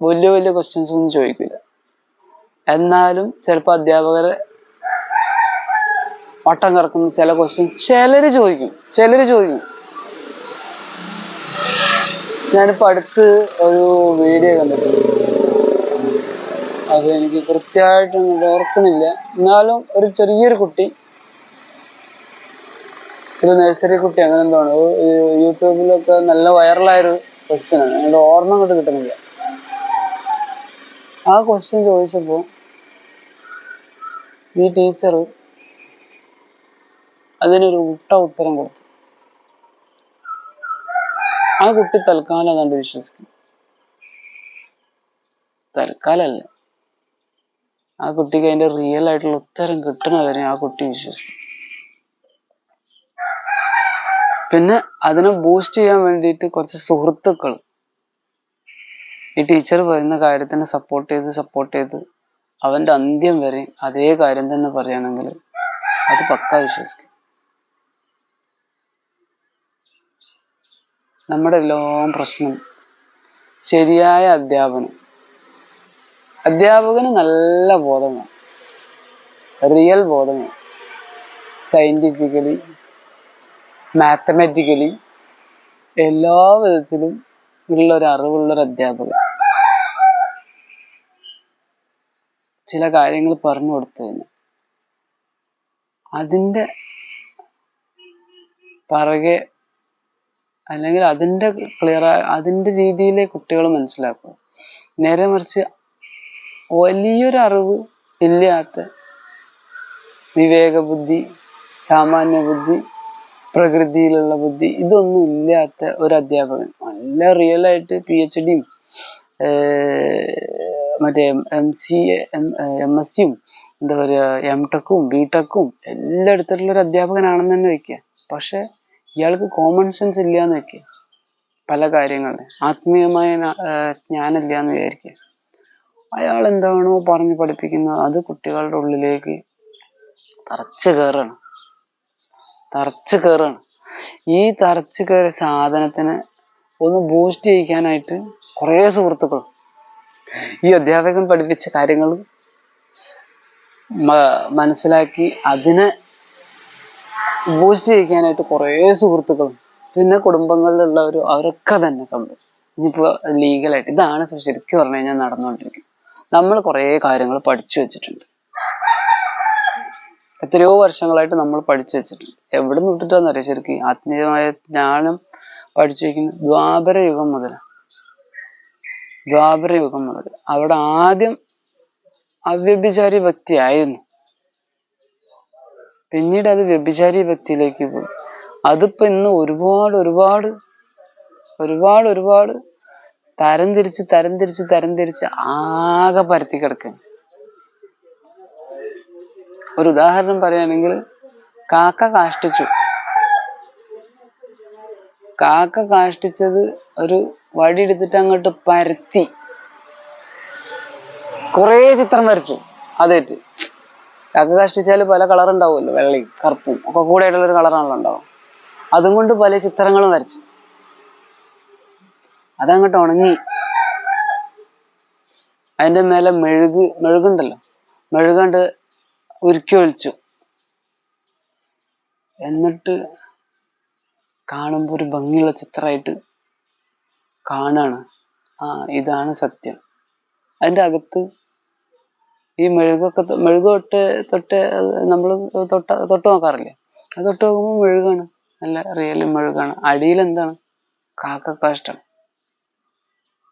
വലിയ വലിയ ക്വസ്റ്റ്യൻസ് ഒന്നും ചോദിക്കില്ല. എന്നാലും ചിലപ്പോൾ അധ്യാപകരെ വട്ടം കറക്കുന്ന ചില ക്വസ്റ്റ്യൻ ചിലര് ചോദിക്കും. ഞാനിപ്പോ അടുത്ത് ഒരു വീഡിയോ കണ്ടിട്ടുണ്ട്, അത് എനിക്ക് കൃത്യമായിട്ടൊന്നും ഓർക്കണില്ല. എന്നാലും ഒരു ചെറിയൊരു കുട്ടി, ഒരു നഴ്സറി കുട്ടി അങ്ങനെ എന്താണ്, യൂട്യൂബിലൊക്കെ നല്ല വൈറലായൊരു ക്വസ്റ്റ്യനാണ്. അതിന്റെ ഓർമ്മ അങ്ങോട്ട് കിട്ടുന്നില്ല. ആ ക്വസ്റ്റ്യൻ ചോദിച്ചപ്പോ ഈ ടീച്ചർ അതിനൊരു ഉത്തരം കൊടുത്തു. ആ കുട്ടി തൽക്കാലം കണ്ട് വിശ്വസിക്കും. തൽക്കാലല്ല, ആ കുട്ടിക്ക് അതിന്റെ റിയൽ ആയിട്ടുള്ള ഉത്തരം കിട്ടുന്നവരെ ആ കുട്ടി വിശ്വസിക്കും. പിന്നെ അതിനെ ബൂസ്റ്റ് ചെയ്യാൻ വേണ്ടിയിട്ട് കുറച്ച് സുഹൃത്തുക്കൾ ഈ ടീച്ചർ പറയുന്ന കാര്യത്തിനെ സപ്പോർട്ട് ചെയ്ത് അവന്റെ അന്ത്യം വരെ അതേ കാര്യം തന്നെ പറയുകയാണെങ്കിൽ അത് പക്കാ വിശ്വസിക്കും. നമ്മുടെ എല്ലാം പ്രശ്നം ശരിയായ അധ്യാപകന് നല്ല ബോധമാണ്, റിയൽ ബോധമാണ്. സയന്റിഫിക്കലി, മാത്തമാറ്റിക്കലി എല്ലാ വിധത്തിലും ഉള്ള ഒരു അറിവുള്ളൊരു അധ്യാപകൻ ചില കാര്യങ്ങൾ പറഞ്ഞു കൊടുത്തതിന് അതിൻ്റെ പറകെ അല്ലെങ്കിൽ അതിൻ്റെ അതിൻ്റെ രീതിയിലെ കുട്ടികൾ മനസ്സിലാക്കുക. നേരെ മറിച്ച് വലിയൊരു അറിവ് ഇല്ലാത്ത, വിവേക ബുദ്ധി, സാമാന്യ ബുദ്ധി, പ്രകൃതിയിലുള്ള ബുദ്ധി, ഇതൊന്നും ഇല്ലാത്ത ഒരു അധ്യാപകൻ നല്ല റിയലായിട്ട് PhD മറ്റേ MSc എന്താ പറയുക, MTech BTech എല്ലാം എടുത്തിട്ടുള്ള ഒരു അധ്യാപകനാണെന്ന് തന്നെ വെക്കുക. പക്ഷെ ഇയാൾക്ക് കോമൺ സെൻസ് ഇല്ലാന്ന് വെക്കുക. പല കാര്യങ്ങളിലും ആത്മീയമായ ജ്ഞാനം ഇല്ലാന്ന് വിചാരിക്കുക. അയാൾ എന്താണോ പറഞ്ഞ് പഠിപ്പിക്കുന്നത് അത് കുട്ടികളുടെ ഉള്ളിലേക്ക് തറച്ചു കയറാണ്. ഈ തറച്ചു കയറിയ സാധനത്തിന് ഒന്ന് ബൂസ്റ്റ് ചെയ്യിക്കാനായിട്ട് കുറേ സുഹൃത്തുക്കളും ഈ അധ്യാപകൻ പഠിപ്പിച്ച കാര്യങ്ങൾ മനസ്സിലാക്കി അതിനെ ബൂസ്റ്റ് ചെയ്യിക്കാനായിട്ട് കുറേ സുഹൃത്തുക്കളും പിന്നെ കുടുംബങ്ങളിലുള്ളവരും അവരൊക്കെ തന്നെ സംഭവം. ഇനിയിപ്പോ ലീഗലായിട്ട് ഇതാണ് ഇപ്പൊ ശരിക്കും പറഞ്ഞു കഴിഞ്ഞാൽ നടന്നുകൊണ്ടിരിക്കുന്നത്. നമ്മൾ കുറേ കാര്യങ്ങൾ പഠിച്ചു വെച്ചിട്ടുണ്ട്, എത്രയോ വർഷങ്ങളായിട്ട് നമ്മൾ പഠിച്ചു വെച്ചിട്ടുണ്ട്. എവിടെ നിന്ന് വിട്ടിട്ടാന്നറിയാം ശരിക്കും ആത്മീയമായ ജ്ഞാനം പഠിച്ചു വയ്ക്കുന്നത് ദ്വാപര യുഗം മുതൽ. അവിടെ ആദ്യം അവ്യഭിചാരി വ്യക്തി ആയിരുന്നു, പിന്നീട് അത് വ്യഭിചാരി വ്യക്തിയിലേക്ക് പോയി. അതിപ്പോ ഇന്ന് ഒരുപാട് തരംതിരിച്ച് ആകെ പരത്തി കിടക്കുന്നു. ഒരു ഉദാഹരണം പറയുകയാണെങ്കിൽ കാക്ക കാഷ്ടിച്ചത് ഒരു വടി എടുത്തിട്ട് അങ്ങോട്ട് പരത്തി കുറേ ചിത്രം വരച്ചു. അതേറ്റ് കാക്ക കാഷ്ടിച്ചാല് പല കളർ ഉണ്ടാവുമല്ലോ, വെള്ളയും കറുപ്പും ഒക്കെ കൂടെ ആയിട്ടുള്ള ഒരു കളറാണല്ലോ ഉണ്ടാവും. അതും കൊണ്ട് പല ചിത്രങ്ങളും വരച്ചു. അതങ്ങോട്ട് ഉണങ്ങി. അതിന്റെ മേലെ മെഴുകുണ്ടല്ലോ, മെഴുകണ്ട് ഉരുക്കി ഒഴിച്ചു. എന്നിട്ട് കാണുമ്പോ ഒരു ഭംഗിയുള്ള ചിത്രമായിട്ട് കാണാണ്. ഇതാണ് സത്യം. അതിന്റെ അകത്ത് ഈ മെഴുക് തൊട്ട് നമ്മൾ തൊട്ട് നോക്കാറില്ലേ, അത് തൊട്ട് നോക്കുമ്പോൾ മെഴുകാണ്, നല്ല റിയൽ മെഴുകാണ്. അടിയിൽ എന്താണ്? കാക്ക കാഷ്ടം.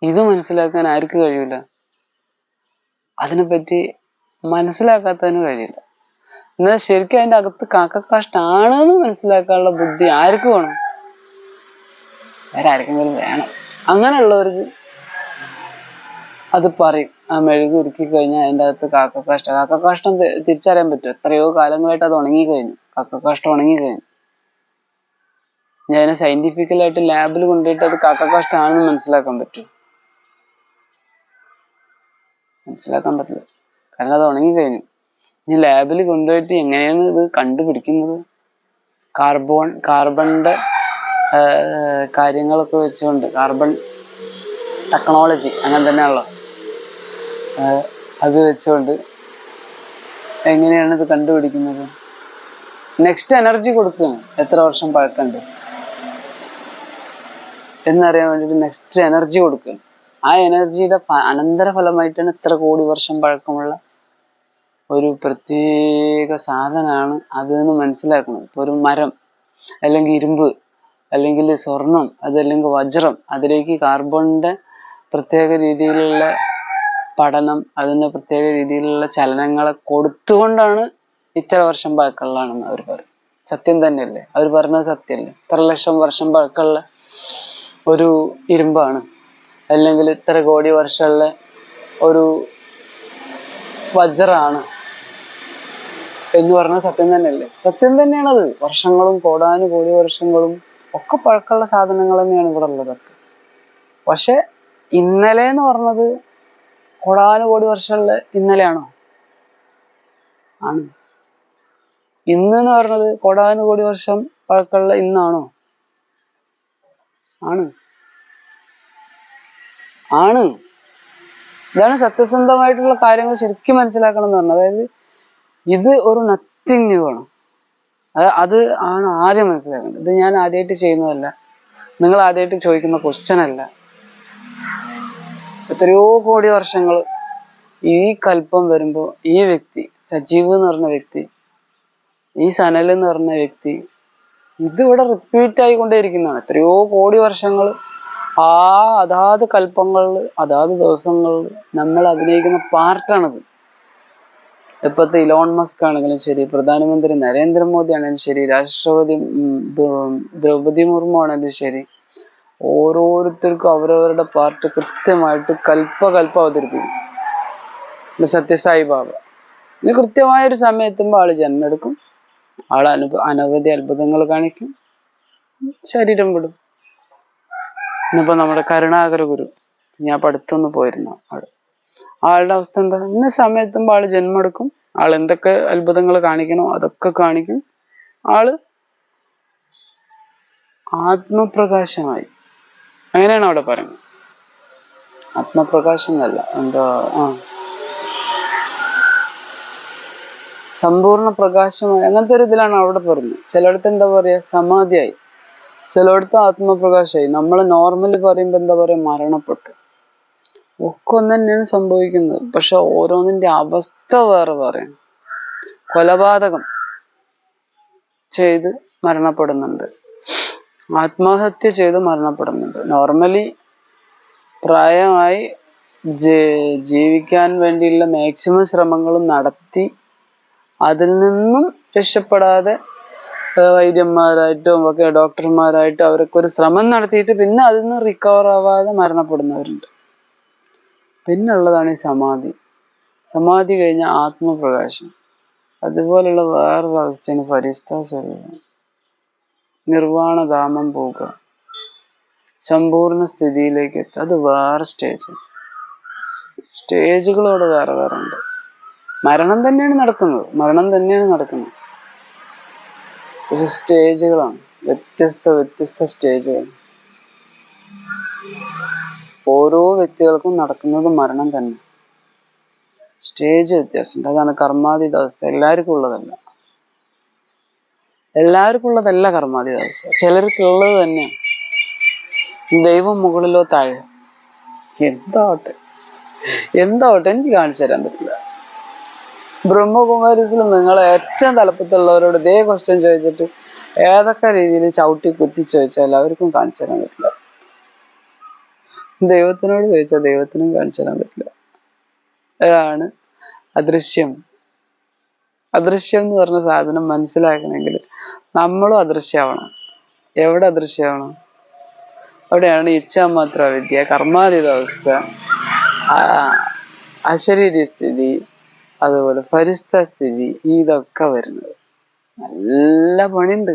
ഇത് മനസ്സിലാക്കാൻ ആർക്ക് കഴിയില്ല, അതിനെപ്പറ്റി മനസ്സിലാക്കാത്തതിന് കഴിയില്ല. എന്നാൽ ശരിക്കും അതിന്റെ അകത്ത് കാക്ക കാഷ്ടാണെന്ന് മനസ്സിലാക്കാനുള്ള ബുദ്ധി ആർക്ക് വേണം? വേറെ ആർക്കെങ്കിലും വേണം. അങ്ങനെയുള്ളവർക്ക് അത് പറയും. ആ മെഴുക് ഉരുക്കി കഴിഞ്ഞാൽ അതിൻ്റെ അകത്ത് കാക്കക്കാഷ്ടം തിരിച്ചറിയാൻ പറ്റും. എത്രയോ കാലങ്ങളായിട്ട് അത് ഉണങ്ങിക്കഴിഞ്ഞു, കാക്കക്കാഷ്ടം ഉണങ്ങിക്കഴിഞ്ഞു. ഞാൻ സയന്റിഫിക്കലായിട്ട് ലാബിൽ കൊണ്ടുപോയിട്ട് അത് കാക്കക്കാഷ്ടാണെന്ന് മനസ്സിലാക്കാൻ പറ്റും? മനസ്സിലാക്കാൻ പറ്റില്ല, കാരണം അത് ഉണങ്ങിക്കഴിഞ്ഞു. ഇനി ലാബിൽ കൊണ്ടുപോയിട്ട് എങ്ങനെയാണ് ഇത് കണ്ടുപിടിക്കുന്നത്? കാർബണിന്റെ കാര്യങ്ങളൊക്കെ വെച്ചുകൊണ്ട്, കാർബൺ ടെക്നോളജി അങ്ങനെ തന്നെയാണല്ലോ, അത് വെച്ചുകൊണ്ട് എങ്ങനെയാണ് ഇത് കണ്ടുപിടിക്കുന്നത്? നെക്സ്റ്റ് എനർജി കൊടുക്കുകയാണ്. എത്ര വർഷം പഴക്കമുണ്ട് എന്നറിയാൻ വേണ്ടിയിട്ട് നെക്സ്റ്റ് എനർജി കൊടുക്കുകയാണ്. ആ എനർജിയുടെ അനന്തരഫലമായിട്ടാണ് ഇത്ര കോടി വർഷം പഴക്കമുള്ള ഒരു പ്രത്യേക സാധനമാണ് അതെന്ന് മനസ്സിലാക്കുന്നത്. ഇപ്പൊ ഒരു മരം, അല്ലെങ്കിൽ ഇരുമ്പ്, അല്ലെങ്കിൽ സ്വർണം, അതല്ലെങ്കിൽ വജ്രം, അതിലേക്ക് കാർബണിന്റെ പ്രത്യേക രീതിയിലുള്ള പഠനം, അതിന് പ്രത്യേക രീതിയിലുള്ള ചലനങ്ങളെ കൊടുത്തുകൊണ്ടാണ് ഇത്ര വർഷം പഴക്കമുള്ളതാണെന്ന് അവർ പറയും. സത്യം തന്നെയല്ലേ? അവർ പറഞ്ഞത് സത്യമല്ലേ? ഇത്ര ലക്ഷം വർഷം പഴക്കമുള്ള ഒരു ഇരുമ്പാണ്, അല്ലെങ്കിൽ ഇത്ര കോടി വർഷമുള്ള ഒരു വജ്രാണ് എന്ന് പറഞ്ഞാൽ സത്യം തന്നെയല്ലേ? സത്യം തന്നെയാണത്. വർഷങ്ങളും കോടാനുകോടി വർഷങ്ങളും ഒക്കെ പഴക്കമുള്ള സാധനങ്ങൾ തന്നെയാണ് ഇവിടെ ഉള്ളതൊക്കെ. പക്ഷെ ഇന്നലെ എന്ന് പറഞ്ഞത് കോടാനുകോടി വർഷമുള്ള ഇന്നലെയാണോ? ആണ്. ഇന്ന് എന്ന് പറഞ്ഞത് കോടാനുകോടി വർഷം പഴക്കമുള്ള ഇന്നാണോ? ആണ്. ഇതാണ് സത്യസന്ധമായിട്ടുള്ള കാര്യങ്ങൾ ശരിക്കും മനസ്സിലാക്കണം എന്ന് പറഞ്ഞത്. അതായത് ഇത് ഒരു നത്തിങ് ന്യൂ ആണ്. അത് ആണ് ആദ്യം മനസ്സിലാക്കേണ്ടത്. ഇത് ഞാൻ ആദ്യമായിട്ട് ചെയ്യുന്നതല്ല, നിങ്ങൾ ആദ്യമായിട്ട് ചോദിക്കുന്ന ക്വസ്റ്റ്യൻ അല്ല. എത്രയോ കോടി വർഷങ്ങൾ ഈ കൽപ്പം വരുമ്പോൾ ഈ വ്യക്തി, സജീവ് എന്ന് പറഞ്ഞ വ്യക്തി, ഈ സനൽ എന്ന് പറഞ്ഞ വ്യക്തി, ഇതിവിടെ റിപ്പീറ്റ് ആയിക്കൊണ്ടേയിരിക്കുന്നതാണ്. എത്രയോ കോടി വർഷങ്ങൾ അതാത് കൽപ്പങ്ങളിൽ അതാത് ദിവസങ്ങളിൽ നമ്മൾ അഭിനയിക്കുന്ന പാർട്ടാണത്. ഇപ്പോഴത്തെ ഇലോൺ മസ്ക് ആണെങ്കിലും ശരി, പ്രധാനമന്ത്രി നരേന്ദ്രമോദി ആണെങ്കിലും ശരി, രാഷ്ട്രപതി ദ്രൗപദി മുർമു ആണെങ്കിലും ശരി, ഓരോരുത്തർക്കും അവരവരുടെ പാർട്ട് കൃത്യമായിട്ട് കൽപ്പ അവതരിപ്പിക്കും. സത്യസായി ബാബ ഇത് കൃത്യമായൊരു സമയം എത്തുമ്പോൾ ആള് ജന്മം എടുക്കും, ആള് അനവധി അത്ഭുതങ്ങൾ കാണിക്കും, ശരീരം വിടും. ഇന്നിപ്പോ നമ്മുടെ കരുണാകര ഗുരു, ഞാൻ പഠിത്തൊന്ന് പോയിരുന്നു ആളുടെ അവസ്ഥ എന്താ? ഇന്ന സമയത്തുമ്പോൾ ആള് ജന്മം എടുക്കും, ആൾ എന്തൊക്കെ അത്ഭുതങ്ങൾ കാണിക്കണോ അതൊക്കെ കാണിക്കും, ആള് ആത്മപ്രകാശമായി. അങ്ങനെയാണ് അവിടെ പറയുന്നത്. ആത്മപ്രകാശം എന്നല്ല, എന്താ സമ്പൂർണ്ണ പ്രകാശമായി, അങ്ങനത്തെ ഒരു ഇതിലാണ് അവിടെ പറയുന്നത്. ചിലയിടത്ത് എന്താ പറയാ, സമാധിയായി, ചിലയിടത്ത് ആത്മപ്രകാശമായി. നമ്മൾ നോർമലി പറയുമ്പോ എന്താ പറയാ, മരണപ്പെട്ടു. ഒക്കെ ഒന്ന് തന്നെയാണ് സംഭവിക്കുന്നത്, പക്ഷെ ഓരോന്നിന്റെ അവസ്ഥ വേറെ പറയാണ്. കൊലപാതകം ചെയ്ത് മരണപ്പെടുന്നുണ്ട്, ആത്മഹത്യ ചെയ്ത് മരണപ്പെടുന്നുണ്ട്. നോർമലി പ്രായമായി ജീവിക്കാൻ വേണ്ടിയുള്ള മാക്സിമം ശ്രമങ്ങളും നടത്തി അതിൽ നിന്നും രക്ഷപ്പെടാതെ വൈദ്യന്മാരായിട്ടും ഒക്കെ ഡോക്ടർമാരായിട്ടും അവരൊക്കെ ഒരു ശ്രമം നടത്തിയിട്ട് പിന്നെ അതിൽ നിന്ന് റിക്കവർ ആവാതെ മരണപ്പെടുന്നവരുണ്ട്. പിന്നുള്ളതാണ് ഈ സമാധി കഴിഞ്ഞ ആത്മപ്രകാശം. അതുപോലുള്ള വേറൊരു അവസ്ഥയാണ് ഫരിസ്ത സ്വരൂപം, നിർവാണധാമം പോവുക, സമ്പൂർണ്ണ സ്ഥിതിയിലേക്ക് എത്തുക. അത് വേറെ സ്റ്റേജുകളോട് വേറെ ഉണ്ട്. മരണം തന്നെയാണ് നടക്കുന്നത്, പക്ഷെ സ്റ്റേജുകളാണ്, വ്യത്യസ്ത സ്റ്റേജുകൾ. ഓരോ വ്യക്തികൾക്കും നടക്കുന്നത് മരണം തന്നെ, സ്റ്റേജ് വ്യത്യാസമുണ്ട്. അതാണ് കർമാതീതാവസ്ഥ. എല്ലാവർക്കും ഉള്ളതല്ല കർമാതീതാവസ്ഥ, ചിലർക്കുള്ളത് തന്നെ. ദൈവം മുകളിലോ താഴെ എന്താവട്ടെ എനിക്ക് കാണിച്ചു തരാൻ പറ്റില്ല. ബ്രഹ്മകുമാരീസിൽ നിങ്ങൾ ഏറ്റവും തലപ്പത്തുള്ളവരോട് ഇതേ ക്വസ്റ്റ്യൻ ചോദിച്ചിട്ട് ഏതൊക്കെ രീതിയിൽ ചവിട്ടി കുത്തി ചോദിച്ചാൽ അവർക്കും കാണിച്ചു തരാൻ പറ്റില്ല. ദൈവത്തിനോട് ചോദിച്ചാൽ ദൈവത്തിനും കാണിച്ചു തരാൻ പറ്റില്ല. അതാണ് അദൃശ്യം എന്ന് പറഞ്ഞ സാധനം മനസ്സിലാക്കണമെങ്കിൽ നമ്മളും അദൃശ്യമാവണം. എവിടെ അദൃശ്യമാവണം? അവിടെയാണ് ഇച്ഛാമാത്ര വിദ്യ, കർമാതീതാവസ്ഥ, അശരീരി സ്ഥിതി, അതുപോലെ പരിസ്ഥ സ്ഥിതി, ഇതൊക്കെ വരുന്നത്. നല്ല പണിയുണ്ട്.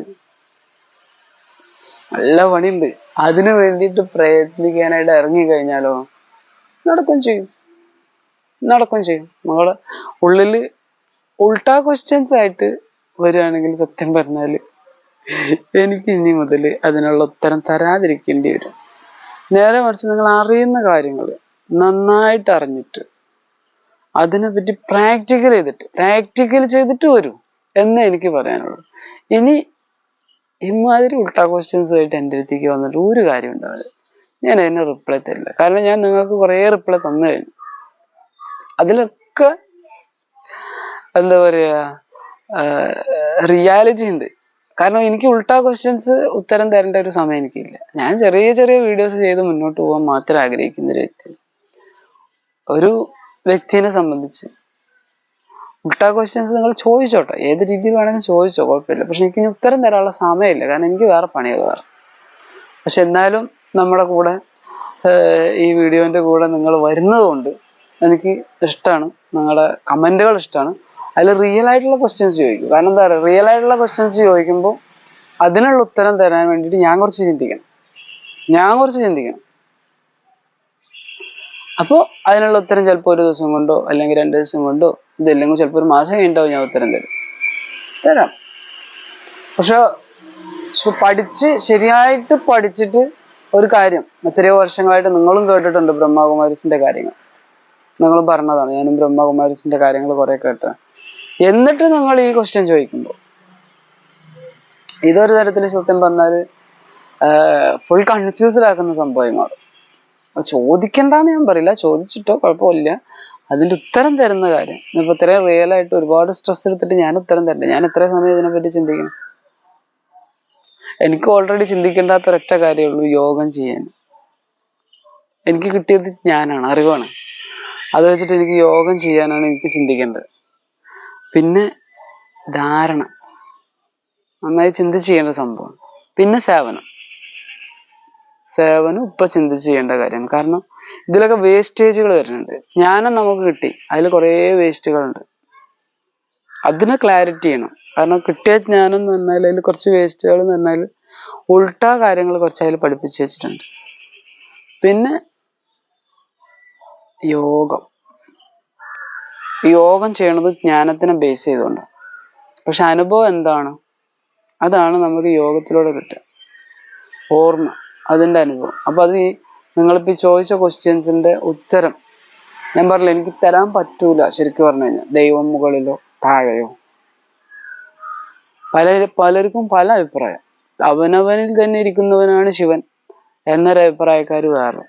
അതിനു വേണ്ടിയിട്ട് പ്രയത്നിക്കാനായിട്ട് ഇറങ്ങിക്കഴിഞ്ഞാലോ നടക്കും ചെയ്യും. നമ്മളെ ഉള്ളില് ഉൾട്ടാ ക്വസ്റ്റ്യൻസ് ആയിട്ട് വരികയാണെങ്കിൽ സത്യം പറഞ്ഞാല് എനിക്ക് ഇനി മുതൽ അതിനുള്ള ഉത്തരം തരാതിരിക്കേണ്ടി വരും. നേരെ മറിച്ച് നിങ്ങൾ അറിയുന്ന കാര്യങ്ങൾ നന്നായിട്ട് അറിഞ്ഞിട്ട് അതിനെപ്പറ്റി പ്രാക്ടിക്കൽ ചെയ്തിട്ട് വരൂ എന്നേ എനിക്ക് പറയാനുള്ളൂ. ഇനി ഇമാതിരി ഉൾട്ടാ ക്വസ്റ്റ്യൻസ് ആയിട്ട് എൻ്റെ അടുത്തേക്ക് വന്നിട്ട് ഒരു കാര്യം ഉണ്ടാവില്ല. ഞാൻ അതിന് റിപ്ലൈ തരില്ല. കാരണം ഞാൻ നിങ്ങൾക്ക് കുറേ റിപ്ലൈ തന്നു കഴിഞ്ഞു. അതിലൊക്കെ എന്താ പറയാ, റിയാലിറ്റി ഉണ്ട്. കാരണം എനിക്ക് ഉൾട്ടാ ക്വസ്റ്റ്യൻസ് ഉത്തരം തരേണ്ട ഒരു സമയം എനിക്കില്ല. ഞാൻ ചെറിയ വീഡിയോസ് ചെയ്ത് മുന്നോട്ട് പോകാൻ മാത്രം ആഗ്രഹിക്കുന്ന ഒരു വ്യക്തി. ഒരു വ്യക്തിനെ സംബന്ധിച്ച് ഉൾട്ടാ ക്വസ്റ്റ്യൻസ് നിങ്ങൾ ചോദിച്ചോട്ടെ, ഏത് രീതിയിൽ വേണമെങ്കിലും ചോദിച്ചോ, കുഴപ്പമില്ല. പക്ഷെ എനിക്ക് ഇനി ഉത്തരം തരാനുള്ള സമയമില്ല, കാരണം എനിക്ക് വേറെ പണികൾ വേറെ. പക്ഷെ എന്നാലും നമ്മുടെ കൂടെ ഈ വീഡിയോന്റെ കൂടെ നിങ്ങൾ വരുന്നത് കൊണ്ട് എനിക്ക് ഇഷ്ടമാണ്. നിങ്ങളുടെ കമന്റുകൾ ഇഷ്ടമാണ്. അതിൽ റിയൽ ആയിട്ടുള്ള ക്വസ്റ്റ്യൻസ് ചോദിക്കും. കാരണം എന്താ പറയുക, റിയൽ ആയിട്ടുള്ള ക്വസ്റ്റ്യൻസ് ചോദിക്കുമ്പോൾ അതിനുള്ള ഉത്തരം തരാൻ വേണ്ടിയിട്ട് ഞാൻ കുറച്ച് ചിന്തിക്കണം. അപ്പോൾ അതിനുള്ള ഉത്തരം ചിലപ്പോൾ ഒരു ദിവസം കൊണ്ടോ അല്ലെങ്കിൽ 2 ദിവസം കൊണ്ടോ, ഇതല്ലെങ്കിൽ ചിലപ്പോൾ ഒരു മാസം കഴിഞ്ഞിട്ടാവും ഞാൻ ഉത്തരം തരാം. പക്ഷെ ശരിയായിട്ട് പഠിച്ചിട്ട് ഒരു കാര്യം, എത്രയോ വർഷങ്ങളായിട്ട് നിങ്ങളും കേട്ടിട്ടുണ്ട് ബ്രഹ്മകുമാരീസിന്റെ കാര്യങ്ങൾ, നിങ്ങൾ പറഞ്ഞതാണ്. ഞാനും ബ്രഹ്മകുമാരീസിന്റെ കാര്യങ്ങൾ കുറെ കേട്ട. എന്നിട്ട് നിങ്ങൾ ഈ ക്വസ്റ്റ്യൻ ചോദിക്കുമ്പോൾ ഇതൊരു തരത്തിൽ സത്യം പറഞ്ഞാല് ഫുൾ കൺഫ്യൂസ്ഡ് ആക്കുന്ന സംഭവമായി മാറും. ചോദിക്കണ്ടെന്ന് ഞാൻ പറയില്ല, ചോദിച്ചിട്ടോ കുഴപ്പമില്ല. അതിന്റെ ഉത്തരം തരുന്ന കാര്യം ഇപ്പൊ ഇത്രയും റിയൽ ആയിട്ട് ഒരുപാട് സ്ട്രെസ് എടുത്തിട്ട് ഞാൻ ഉത്തരം തരണ്ടേ? ഞാൻ എത്ര സമയം ഇതിനെപ്പറ്റി ചിന്തിക്കണം? എനിക്ക് ഓൾറെഡി ചിന്തിക്കേണ്ടാത്ത ഒരൊറ്റ കാര്യമുള്ളൂ, യോഗം ചെയ്യാൻ. എനിക്ക് കിട്ടിയത് ജ്ഞാനാണ്, അറിവാണ്. അത് വെച്ചിട്ട് എനിക്ക് യോഗം ചെയ്യാനാണ് എനിക്ക് ചിന്തിക്കേണ്ടത്. പിന്നെ ധാരണ, നന്നായി ചിന്തിച്ച് ചെയ്യേണ്ട സംഭവം. പിന്നെ സേവനം ഇപ്പൊ ചിന്തിച്ച് ചെയ്യേണ്ട കാര്യമാണ്. കാരണം ഇതിലൊക്കെ വേസ്റ്റേജുകൾ വരുന്നുണ്ട്. ജ്ഞാനം നമുക്ക് കിട്ടി, അതിൽ കുറേ വേസ്റ്റുകളുണ്ട്. അതിനെ ക്ലാരിറ്റി ചെയ്യണം. കാരണം കിട്ടിയ ജ്ഞാനം എന്ന് പറഞ്ഞാൽ അതിൽ കുറച്ച് വേസ്റ്റുകൾ എന്ന് പറഞ്ഞാൽ ഉൾട്ടാ കാര്യങ്ങൾ കുറച്ച് അതിൽ പഠിപ്പിച്ച് വെച്ചിട്ടുണ്ട്. പിന്നെ യോഗം ചെയ്യണത് ജ്ഞാനത്തിനെ ബേസ് ചെയ്തുകൊണ്ട്. പക്ഷെ അനുഭവം എന്താണ്? അതാണ് നമുക്ക് യോഗത്തിലൂടെ കിട്ടുക. ഓർമ്മ, അതിൻ്റെ അനുഭവം. അപ്പൊ അത് നിങ്ങളിപ്പോൾ ചോദിച്ച ക്വസ്റ്റ്യൻസിന്റെ ഉത്തരം ഞാൻ പറഞ്ഞില്ല, എനിക്ക് തരാൻ പറ്റൂല. ശരിക്കും പറഞ്ഞു കഴിഞ്ഞാൽ ദൈവം മുകളിലോ താഴെയോ, പലർക്കും പല അഭിപ്രായം. അവനവനിൽ തന്നെ ഇരിക്കുന്നവനാണ് ശിവൻ എന്നൊരു അഭിപ്രായക്കാർ വേറെ,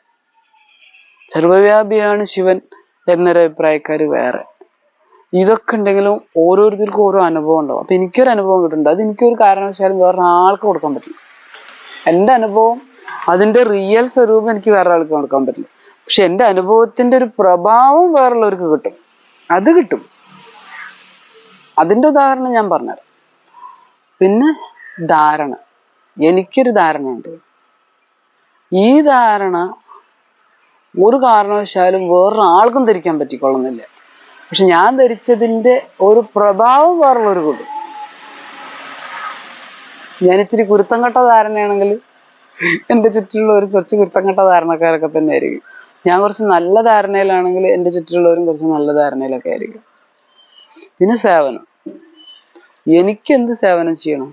സർവവ്യാപിയാണ് ശിവൻ എന്നൊരു അഭിപ്രായക്കാർ വേറെ. ഇതൊക്കെ ഉണ്ടെങ്കിലും ഓരോരുത്തർക്കും ഓരോ അനുഭവം ഉണ്ടാവും. അപ്പൊ എനിക്കൊരു അനുഭവം കിട്ടുന്നുണ്ട്, അത് എനിക്കൊരു കാരണവശാലും വേറൊരാൾക്ക് കൊടുക്കാൻ പറ്റില്ല. എൻ്റെ അനുഭവം, അതിന്റെ റിയൽ സ്വരൂപം എനിക്ക് വേറെ ആൾക്ക് കൊടുക്കാൻ പറ്റില്ല. പക്ഷെ എൻ്റെ അനുഭവത്തിന്റെ ഒരു പ്രഭാവം വേറുള്ളവർക്ക് കിട്ടും. അത് കിട്ടും. അതിന്റെ ഉദാഹരണം ഞാൻ പറഞ്ഞുതരാം. പിന്നെ ധാരണ, എനിക്കൊരു ധാരണയുണ്ട്. ഈ ധാരണ ഒരു കാരണവശാലും വേറൊരാൾക്കും ധരിക്കാൻ പറ്റിക്കൊള്ളുന്നില്ല. പക്ഷെ ഞാൻ ധരിച്ചതിന്റെ ഒരു പ്രഭാവം വേറുള്ളവർക്ക് കിട്ടും. ഞാൻ ഇച്ചിരി കുരുത്തം കെട്ട ധാരണയാണെങ്കിൽ എൻ്റെ ചുറ്റിലുള്ളവർ കുറച്ച് കുരുത്തം കെട്ട ധാരണക്കാരൊക്കെ തന്നെ ആയിരിക്കും. ഞാൻ കുറച്ച് നല്ല ധാരണയിലാണെങ്കിൽ എൻ്റെ ചുറ്റിലുള്ളവരും കുറച്ച് നല്ല ധാരണയിലൊക്കെ ആയിരിക്കും. പിന്നെ സേവനം, എനിക്ക് എന്ത് സേവനം ചെയ്യണം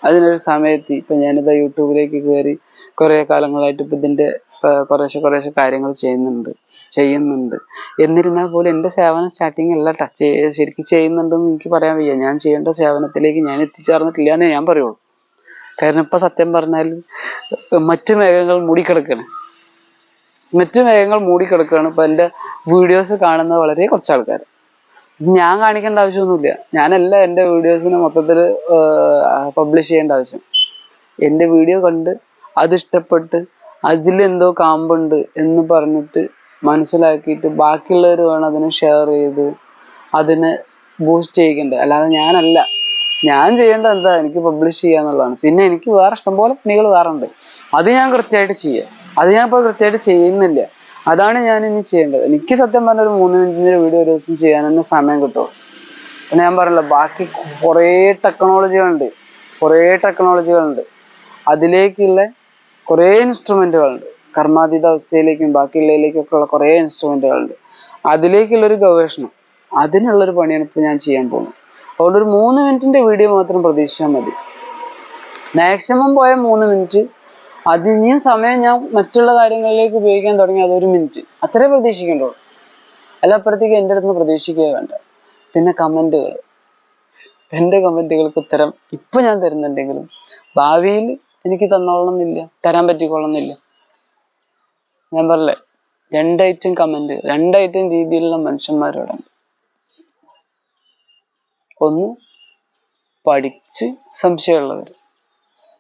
അതിനൊരു സമയത്ത്. ഇപ്പൊ ഞാനിതാ യൂട്യൂബിലേക്ക് കയറി കുറെ കാലങ്ങളായിട്ട് ഇപ്പൊ ഇതിന്റെ കുറേശ്ശെ കാര്യങ്ങൾ ചെയ്യുന്നുണ്ട്. എന്നിരുന്നാൽ പോലും എൻ്റെ സേവനം സ്റ്റാർട്ടിങ് അല്ല ശരിക്കും ചെയ്യുന്നുണ്ടെന്ന് എനിക്ക് പറയാൻ വയ്യ. ഞാൻ ചെയ്യേണ്ട സേവനത്തിലേക്ക് ഞാൻ എത്തിച്ചേർന്നിട്ടില്ല എന്നേ ഞാൻ പറയുള്ളൂ. കാരണം ഇപ്പൊ സത്യം പറഞ്ഞാൽ മറ്റു മേഘങ്ങൾ മൂടിക്കിടക്കുകയാണ്. ഇപ്പൊ എൻ്റെ വീഡിയോസ് കാണുന്ന വളരെ കുറച്ച് ആൾക്കാർ. ഞാൻ കാണിക്കേണ്ട ആവശ്യമൊന്നുമില്ല. ഞാനല്ല എൻ്റെ വീഡിയോസിനെ മൊത്തത്തിൽ പബ്ലിഷ് ചെയ്യേണ്ട ആവശ്യം. എൻ്റെ വീഡിയോ കണ്ട് അതിഷ്ടപ്പെട്ട് അതിലെന്തോ കാമ്പുണ്ട് എന്ന് പറഞ്ഞിട്ട് മനസ്സിലാക്കിയിട്ട് ബാക്കിയുള്ളവർ വേണം അതിനെ ഷെയർ ചെയ്ത് അതിനെ ബൂസ്റ്റ് ചെയ്യിക്കേണ്ടത്. അല്ലാതെ ഞാനല്ല. ഞാൻ ചെയ്യേണ്ടത് എന്താ, എനിക്ക് പബ്ലിഷ് ചെയ്യാന്നുള്ളതാണ്. പിന്നെ എനിക്ക് വേറെ ഇഷ്ടംപോലെ പണികൾ വേറെ ഉണ്ട്. അത് ഞാൻ കൃത്യമായിട്ട് ചെയ്യാം. അത് ഞാൻ ഇപ്പോൾ കൃത്യമായിട്ട് ചെയ്യുന്നില്ല. അതാണ് ഞാൻ ഇനി ചെയ്യേണ്ടത്. എനിക്ക് സത്യം പറഞ്ഞ ഒരു 3 മിനിറ്റിന്റെ വീഡിയോ ഒരു ദിവസം ചെയ്യാൻ തന്നെ സമയം കിട്ടും. പിന്നെ ഞാൻ പറഞ്ഞല്ലോ, ബാക്കി കുറേ ടെക്നോളജികളുണ്ട്. അതിലേക്കുള്ള കുറേ ഇൻസ്ട്രുമെന്റുകളുണ്ട്. കർമാതീത അവസ്ഥയിലേക്കും ബാക്കിയുള്ളതിലേക്കും ഒക്കെ ഉള്ള കുറേ ഇൻസ്ട്രുമെന്റുകളുണ്ട്. അതിലേക്കുള്ളൊരു ഗവേഷണം, അതിനുള്ളൊരു പണിയാണ് ഇപ്പോൾ ഞാൻ ചെയ്യാൻ പോകുന്നത്. അതുകൊണ്ട് ഒരു 3 മിനിറ്റിന്റെ വീഡിയോ മാത്രം പ്രതീക്ഷിച്ചാൽ മതി. മാക്സിമം പോയ 3 മിനിറ്റ്. അതിനിയും സമയം ഞാൻ മറ്റുള്ള കാര്യങ്ങളിലേക്ക് ഉപയോഗിക്കാൻ തുടങ്ങി അതൊരു മിനിറ്റ്, അത്രേ പ്രതീക്ഷിക്കേണ്ടുള്ളൂ. അല്ലപ്പുറത്തേക്ക് എൻ്റെ അടുത്ത് പ്രതീക്ഷിക്കുക വേണ്ട. പിന്നെ കമന്റുകൾ, എൻ്റെ കമന്റുകൾക്ക് ഉത്തരം ഇപ്പൊ ഞാൻ തരുന്നുണ്ടെങ്കിലും ഭാവിയിൽ എനിക്ക് തരാൻ പറ്റിക്കൊള്ളുന്നില്ല. ഞാൻ പറഞ്ഞേ, 2 ഐറ്റം കമന്റ്, 2 ഐറ്റം രീതിയിലുള്ള മനുഷ്യന്മാരോടാണ്. ഒന്ന് പഠിച്ച് സംശയമുള്ളവർ,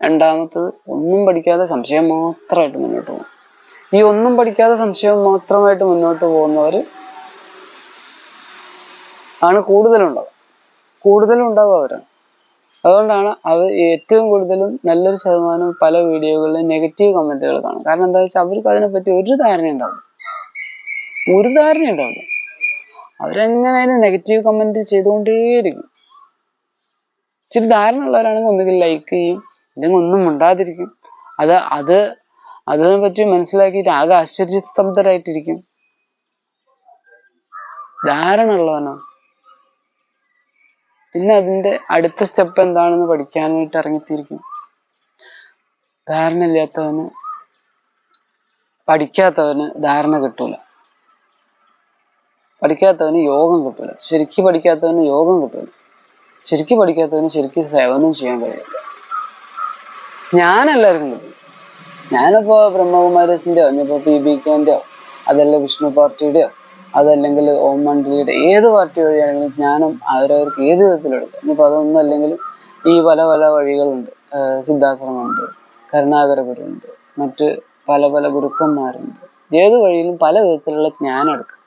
രണ്ടാമത്തത് ഒന്നും പഠിക്കാതെ സംശയം മാത്രമായിട്ട് മുന്നോട്ട് പോകും. ഈ ഒന്നും പഠിക്കാതെ സംശയം മാത്രമായിട്ട് മുന്നോട്ട് പോകുന്നവർ ആണ് കൂടുതലുണ്ടാവുക അവരാണ്. അതുകൊണ്ടാണ് ഏറ്റവും കൂടുതലും നല്ലൊരു ശതമാനം പല വീഡിയോകളിലും നെഗറ്റീവ് കമന്റുകൾ കാണും. കാരണം എന്താ വെച്ചാൽ അവർക്ക് അതിനെപ്പറ്റി ഒരു ധാരണ ഉണ്ടാവില്ല. അവരെങ്ങനെയായാലും നെഗറ്റീവ് കമന്റ് ചെയ്തുകൊണ്ടേയിരിക്കും. ഇച്ചിരി ധാരണ ഉള്ളവരാണെങ്കിൽ ഒന്നുകിൽ ലൈക്ക് ചെയ്യും, അല്ലെങ്കിൽ ഒന്നും മിണ്ടാതിരിക്കും. അതിനെ പറ്റി മനസ്സിലാക്കിയിട്ട് ആകെ ആശ്ചര്യസ്തബ്ധരായിട്ടിരിക്കും. ധാരണ ഉള്ളവനോ പിന്നെ അതിന്റെ അടുത്ത സ്റ്റെപ്പ് എന്താണെന്ന് പഠിക്കാനായിട്ട് ഇറങ്ങിത്തിരിക്കും. പഠിക്കാത്തവന് ധാരണ കിട്ടൂല. പഠിക്കാത്തവന് യോഗം കിട്ടൂല. ശരിക്കും പഠിക്കാത്തവന് യോഗം കിട്ടൂല. ശരിക്കും പഠിക്കാത്തവന് ശരിക്കും സേവനം ചെയ്യാൻ കഴിയില്ല. ഞാനെല്ലാവർക്കും കിട്ടും. ഞാനിപ്പോ ബ്രഹ്മകുമാരീസിന്റെയോ ഇനിയിപ്പോ PBKന്റെയോ അതല്ല വിഷ്ണു പാർട്ടിയുടെയോ അതല്ലെങ്കിൽ ഓം മണ്ഡലിയുടെ ഏത് പാർട്ടി വഴിയാണെങ്കിലും ഞാനും അവരവർക്ക് ഏത് വിധത്തിലെടുക്കാം. ഇനിയിപ്പോൾ അതൊന്നും അല്ലെങ്കിൽ ഈ പല വഴികളുണ്ട്. സിദ്ധാശ്രമമുണ്ട്, കരുണാകര ഗുരുവുണ്ട്, മറ്റ് പല പല ഗുരുക്കന്മാരുണ്ട്. ഏത് വഴിയിലും പല വിധത്തിലുള്ള ജ്ഞാനം എടുക്കാം.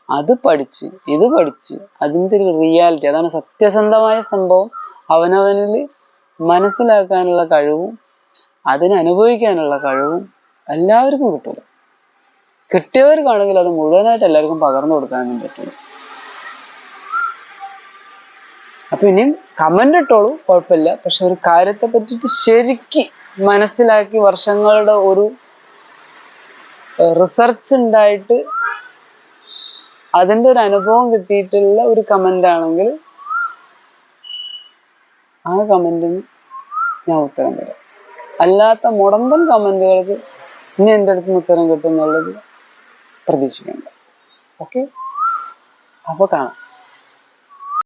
അത് പഠിച്ച് ഇത് പഠിച്ച് അതിൻ്റെ ഒരു റിയാലിറ്റി, അതാണ് സത്യസന്ധമായ സംഭവം, അവനവനിൽ മനസ്സിലാക്കാനുള്ള കഴിവും അതിനനുഭവിക്കാനുള്ള കഴിവും എല്ലാവർക്കും കിട്ടില്ല. കിട്ടിയവർക്കാണെങ്കിൽ അത് മുഴുവനായിട്ട് എല്ലാവർക്കും പകർന്നു കൊടുക്കാനും പറ്റില്ല. അപ്പൊ ഇനിയും കമന്റ് ഇട്ടോളൂ, കുഴപ്പമില്ല. പക്ഷെ ഒരു കാര്യത്തെ പറ്റിയിട്ട് ശരിക്ക് മനസ്സിലാക്കി വർഷങ്ങളുടെ ഒരു റിസർച്ച് ഉണ്ടായിട്ട് അതിൻ്റെ ഒരു അനുഭവം കിട്ടിയിട്ടുള്ള ഒരു കമന്റ് ആണെങ്കിൽ ആ കമന്റിന് ഞാൻ ഉത്തരം തരാം. അല്ലാത്ത മുടന്തൻ കമന്റുകൾക്ക് ഇനി എൻ്റെ അടുത്ത് നിന്ന് ഉത്തരം കിട്ടും എന്നുള്ളത് പ്രതീക്ഷിക്കണ്ട. ഓക്കെ, അപ്പൊ കാണാം.